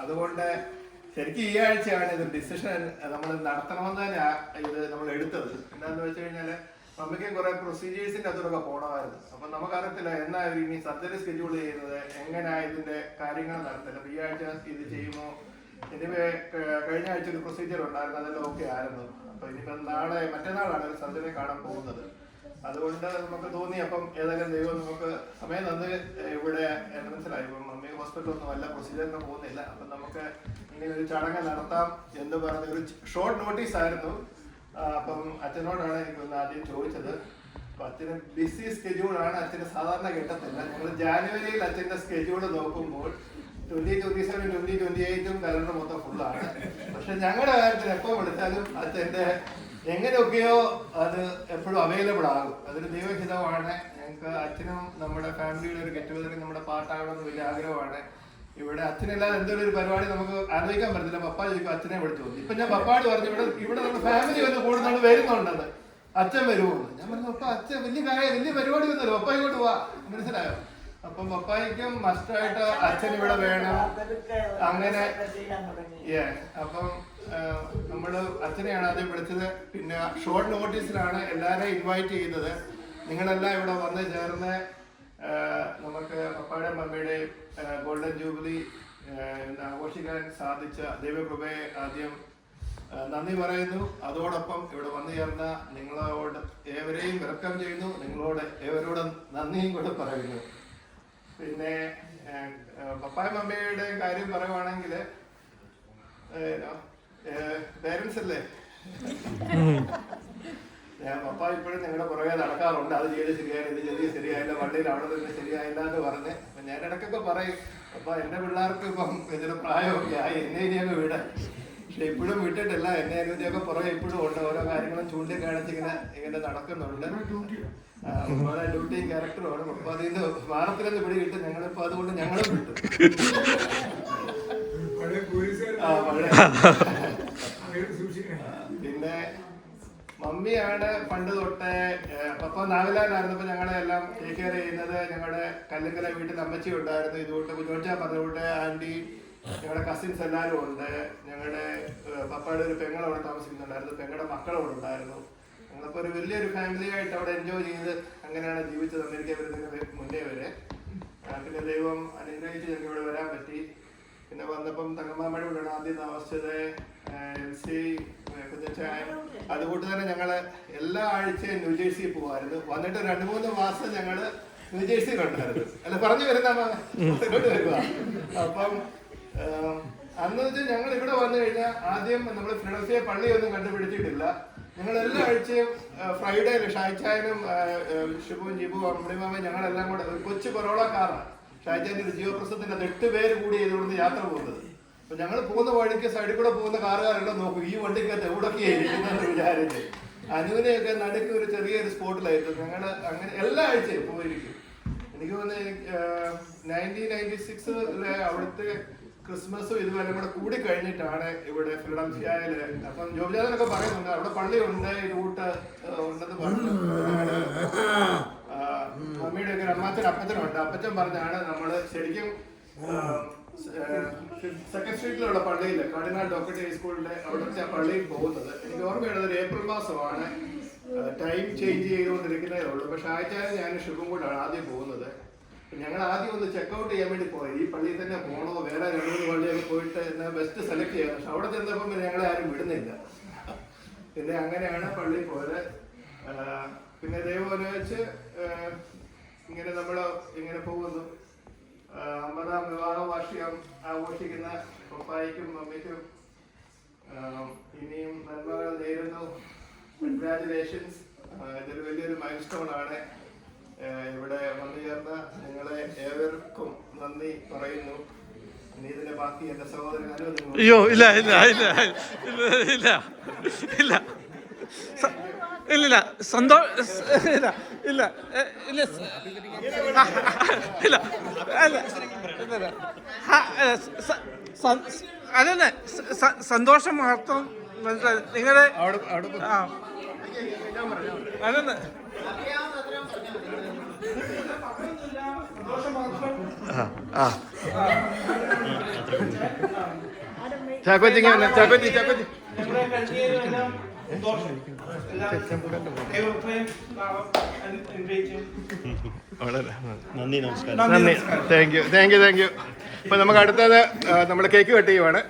അതുകൊണ്ട് ശരിക്കും ഈ ആഴ്ചയാണ് ഇത് ഡിസിഷൻ നമ്മൾ നടത്തണമെന്ന് തന്നെ ഇത് നമ്മൾ എടുത്തത്. എന്താണെന്ന് വെച്ച് കഴിഞ്ഞാൽ നമുക്ക് കുറെ പ്രൊസീജിയേഴ്സിന്റെ അതിലൊക്കെ പോകണമായിരുന്നു. അപ്പൊ നമുക്കറിയത്തില്ല എന്നാ ഇനി സർജറി സ്കെഡ്യൂൾ ചെയ്യുന്നത്, എങ്ങനെയാ ഇതിന്റെ കാര്യങ്ങൾ നടത്തില്ല. അപ്പൊ ഈ ആഴ്ച ഇത് ചെയ്യുമോ? ഇനിവേ കഴിഞ്ഞ ആഴ്ച ഒരു പ്രൊസീജിയർ ഉണ്ടായിരുന്നു, അതെല്ലാം ഓക്കെ ആയിരുന്നു. അപ്പൊ ഇനിയിപ്പോ മറ്റന്നാളാണ് ഒരു സർജറി കാണാൻ പോകുന്നത്. അതുകൊണ്ട് നമുക്ക് തോന്നി അപ്പം ഏതായാലും ദൈവം നമുക്ക് സമയം തന്ന് ഇവിടെ മനസ്സിലായി. ഇപ്പം മമ്മി ഹോസ്പിറ്റലൊന്നും വല്ല പ്രൊസീജിയറിന് പോകുന്നില്ല. അപ്പം നമുക്ക് ഇങ്ങനെ ഒരു ചടങ്ങ് നടത്താം എന്ന് പറഞ്ഞ ഒരു ഷോർട്ട് നോട്ടീസ് ആയിരുന്നു. അപ്പം അച്ഛനോടാണ് എനിക്കൊന്ന് ആദ്യം ചോദിച്ചത്. അപ്പൊ അച്ഛന് ബിസി സ്കെഡ്യൂളാണ്, അച്ഛന് സാധാരണ കിട്ടത്തില്ല. ഞങ്ങൾ ജാനുവരിയിൽ അച്ഛന്റെ സ്കെഡ്യൂൾ നോക്കുമ്പോൾ 2027, 2028 കലണ്ടർ മൊത്തം ഫുള്ളാണ്. പക്ഷെ ഞങ്ങളുടെ കാര്യത്തിൽ എപ്പോൾ വിളിച്ചാലും അച്ഛൻ്റെ എങ്ങനെയൊക്കെയോ അത് എപ്പോഴും അവൈലബിൾ ആകും. അതൊരു ദൈവഹിതമാണ്. ഞങ്ങൾക്ക് അച്ഛനും നമ്മുടെ ഫാമിലിയുടെ ഒരു ഗെറ്റ് ടുഗദറിൽ നമ്മുടെ പാർട്ടാകണമെന്ന് വലിയ ആഗ്രഹമാണ്. ഇവിടെ അച്ഛനില്ലാതെ എന്തൊരു ഒരു പരിപാടി നമുക്ക് ആലോചിക്കാൻ പറ്റില്ല. പപ്പ ചോദിക്കും അച്ഛനെ വിളിച്ചു പോകും. ഇപ്പൊ ഞാൻ പപ്പാട് പറഞ്ഞു ഇവിടെ നമ്മുടെ ഫാമിലി വന്ന് കൂടുന്നാൾ വരുന്നുണ്ടെന്ന്, അച്ഛൻ വരുമെന്ന്. ഞാൻ പറഞ്ഞു അപ്പൊ അച്ഛൻ വലിയ പരിപാടി വന്നല്ലോ, പപ്പ ഇങ്ങോട്ട് പോവാ, മനസ്സിലായോ? അപ്പം പപ്പായിക്കും മസ്റ്റായിട്ട് അച്ഛൻ ഇവിടെ വേണം. അങ്ങനെ അപ്പം നമ്മള് അച്ഛനെയാണ് ആദ്യം വിളിച്ചത്. പിന്നെ ഷോർട്ട് നോട്ടീസിലാണ് എല്ലാവരെയും ഇൻവൈറ്റ് ചെയ്തത്. നിങ്ങളെല്ലാം ഇവിടെ വന്ന് ചേർന്ന് നമുക്ക് പപ്പായുടെയും മമ്മിയുടെയും ഗോൾഡൻ ജൂബിലി ആഘോഷിക്കാൻ സാധിച്ച ദൈവകൃപയെ ആദ്യം നന്ദി പറയുന്നു. അതോടൊപ്പം ഇവിടെ വന്നു ചേർന്ന നിങ്ങളോട് ഏവരെയും വെൽക്കം ചെയ്യുന്നു. നിങ്ങളോട് ഏവരോടും നന്ദിയും കൂടെ പറയുന്നു. പിന്നെ പപ്പായ മമ്മിയുടെ കാര്യം പറയുവാണെങ്കിൽ പേരൻസ് അല്ലേ, പപ്പ ഇപ്പോഴും ഞങ്ങളുടെ പുറകെ നടക്കാറുണ്ട്. അത് ചെയ്ത് ശരിയായില്ല, ഇത് ചെയ്ത് ശരിയായില്ല, വണ്ടിയിൽ അവിടെ നിന്ന് ശരിയായില്ല എന്ന് പറഞ്ഞ്. അപ്പൊ ഞാൻ ഇടയ്ക്കൊക്കെ പറയും അപ്പൊ എന്റെ പിള്ളേർക്ക് ഇപ്പം ഇതിന് പ്രായമൊക്കെ ആയി, എന്നെ ഇനിയൊക്കെ വിടാൻ. പക്ഷെ ഇപ്പോഴും വിട്ടിട്ടില്ല. എന്നെ അനുമതിയൊക്കെ പുറകെ ഇപ്പോഴും ഉണ്ട്. ഓരോ കാര്യങ്ങളും ചൂണ്ടിക്കാണിച്ച് ഇങ്ങനെ നടക്കുന്നുണ്ട്. ഓരോ ഡ്യൂട്ടിയും ക്യാരക്ടറുമാണ്. അപ്പൊ അതിന് വാരത്തിലെന്ന് പിടി കിട്ടും. ഞങ്ങളിപ്പോ അതുകൊണ്ട് ഞങ്ങളും വിട്ടു. പിന്നെ മമ്മിയാണ് പണ്ട് തൊട്ടേ, പപ്പ നാഗലാൻഡായിരുന്നപ്പോ ഞങ്ങളെ എല്ലാം ടേക്ക് കെയർ ചെയ്യുന്നത്. ഞങ്ങളുടെ കല്ലുങ്കല വീട്ടിൽ അമ്മച്ചി ഉണ്ടായിരുന്നു. ഇതുകൊണ്ട് കുഞ്ഞോച്ചാ പറഞ്ഞുകൊണ്ട് ആന്റി, ഞങ്ങളുടെ കസിൻസ് എല്ലാവരും ഉണ്ട്. ഞങ്ങളുടെ പപ്പയുടെ ഒരു പെങ്ങൾ അവിടെ താമസിക്കുന്നുണ്ടായിരുന്നു, പെങ്ങളുടെ മക്കളവിടെ ഉണ്ടായിരുന്നു. ഞങ്ങളിപ്പോ ഒരു വലിയൊരു ഫാമിലി ആയിട്ട് അവിടെ എൻജോയ് ചെയ്ത് അങ്ങനെയാണ് ജീവിച്ചത് അമേരിക്ക വരുന്നതിന് മുന്നേ വരെ. പിന്നെ ദൈവം അനുഗ്രഹിച്ച് ഞങ്ങൾക്ക് ഇവിടെ വരാൻ പറ്റി. പിന്നെ വന്നപ്പം തങ്കമ്മാമ്മയുടെ കൂടെയാണ് ആദ്യം താമസിച്ചത്. കുഞ്ഞച്ചായൻ. അതുകൊണ്ട് തന്നെ ഞങ്ങള് എല്ലാ ആഴ്ചയും ന്യൂജേഴ്സി പോകുമായിരുന്നു. വന്നിട്ട് 2-3 മാസം ഞങ്ങള് ന്യൂജേഴ്സിയിലുണ്ടായിരുന്നു. അല്ല പറഞ്ഞു വരുന്ന ഇങ്ങോട്ട് വരുക. അപ്പം അന്ന് വെച്ചാൽ ഞങ്ങൾ ഇവിടെ വന്നു കഴിഞ്ഞാൽ ആദ്യം നമ്മൾ ഫിലഡൽഫിയ പള്ളിയൊന്നും കണ്ടുപിടിച്ചിട്ടില്ല. ഞങ്ങൾ എല്ലാ ആഴ്ചയും ഫ്രൈഡേ ഷായ്ച്ചായനും ഷിബുവും ജിബുവും അമ്മിമാമയും ഞങ്ങളെല്ലാം കൂടെ ഒരു കൊച്ചു കൊറോള കാറാണ്. ഷായ്ച്ചാൻ്റെ ഒരു ജിയോപ്രസത്തിന്റെ 8 പേര് കൂടി ഇതുകൊണ്ട് യാത്ര പോകുന്നത്. അപ്പൊ ഞങ്ങൾ പോകുന്ന വഴിക്ക് സൈഡിൽ കൂടെ പോകുന്ന കാറുകാരെല്ലാം നോക്കും ഈ വണ്ടിക്കകത്ത് എവിടൊക്കെയാണ് ഇരിക്കുന്നതെന്ന് വിചാരിച്ച്. അനുവിനെയൊക്കെ നടുക്ക് ഒരു ചെറിയൊരു സ്പോട്ടിലായിരുന്നു. ഞങ്ങൾ അങ്ങനെ എല്ലാ ആഴ്ചയും പോയിരിക്കും. എനിക്ക് തോന്നുന്നു 1996 അവിടുത്തെ ക്രിസ്മസും ഇതുവരെ കൂടെ കൂടി കഴിഞ്ഞിട്ടാണ് ഇവിടെ ഫിലഡൽഫിയയില്. അപ്പം ജോബിജാനൊക്കെ പറയുന്നുണ്ട് അവിടെ പള്ളിയുണ്ട്, ഈ റൂട്ട് ഉണ്ടെന്ന് പറഞ്ഞു. മമ്മിയുടെ ഒക്കെ അമ്മാച്ചൻ അപ്പച്ചനുണ്ട്. അപ്പച്ചൻ പറഞ്ഞാണ് നമ്മള് ശരിക്കും സെക്കൻഡ് സ്ട്രീറ്റിലുള്ള പള്ളിയില് കാർഡിനൽ ഡോക്ടർ സ്കൂളിന്റെ അവിടുത്തെ പള്ളിയിൽ പോകുന്നത്. എനിക്ക് ഓർമ്മയുള്ളത് ഒരു ഏപ്രിൽ മാസമാണ്. ടൈം ചേഞ്ച് ചെയ്തുകൊണ്ടിരിക്കുന്നതേ ഉള്ളൂ. പക്ഷെ ആഴ്ചയാലും ഞാൻ ഷിബും കൂടാണ് ആദ്യം പോകുന്നത്. ഞങ്ങൾ ആദ്യം ഒന്ന് ചെക്കൗട്ട് ചെയ്യാൻ വേണ്ടി പോയി. ഈ പള്ളിയിൽ തന്നെ പോകണോ വേറെ 2-3 പള്ളിയൊക്കെ പോയിട്ട് എന്നാൽ ബെസ്റ്റ് സെലക്ട് ചെയ്യാം. പക്ഷെ അവിടെ ചെന്നപ്പം ഞങ്ങളെ ആരും വിടുന്നില്ല. പിന്നെ അങ്ങനെയാണ് പള്ളിയിൽ പോയത്. പിന്നെ ദൈവം അനുവദിച്ച് ഇങ്ങനെ നമ്മൾ ഇങ്ങനെ പോകുന്നു. 50ാം വിവാഹ വാർഷികം ആഘോഷിക്കുന്ന പപ്പായ്ക്കും മമ്മിക്കും ഇനിയും നന്മകൾ നേരുന്നു. കൺഗ്രാജുലേഷൻസ്. ഇതൊരു വലിയൊരു മൈൽ സ്റ്റോൺ ആണ്. ഇവിടെ വന്നു ചേർന്ന നിങ്ങളെ ഏവർക്കും നന്ദി പറയുന്നു. ഇനി ഇതിന്റെ ബാക്കി എന്റെ സഹോദരൻ അനുവദിക്കുന്നു. അയ്യോ ഇല്ല ഇല്ല ഇല്ല ഇല്ല ഇല്ല ഇല്ലില്ല ഇല്ല ഇല്ല ഇല്ല ഇല്ല അതന്നെ സന്തോഷം മാത്രം നിങ്ങളുടെ അതന്നെ ആ ചാക്കോച്ചിങ് വന്നെ. ചാക്കോച്ചി ചാക്കോച്ചി ഞങ്ങളെ കഴിഞ്ഞെല്ലാം സന്തോഷം. വളരെ നന്ദി നമസ്കാരം നന്ദി. Thank you. അപ്പൊ നമുക്ക് അടുത്തത് നമ്മുടെ കേക്ക് കട്ട് ചെയ്യുവാണ്.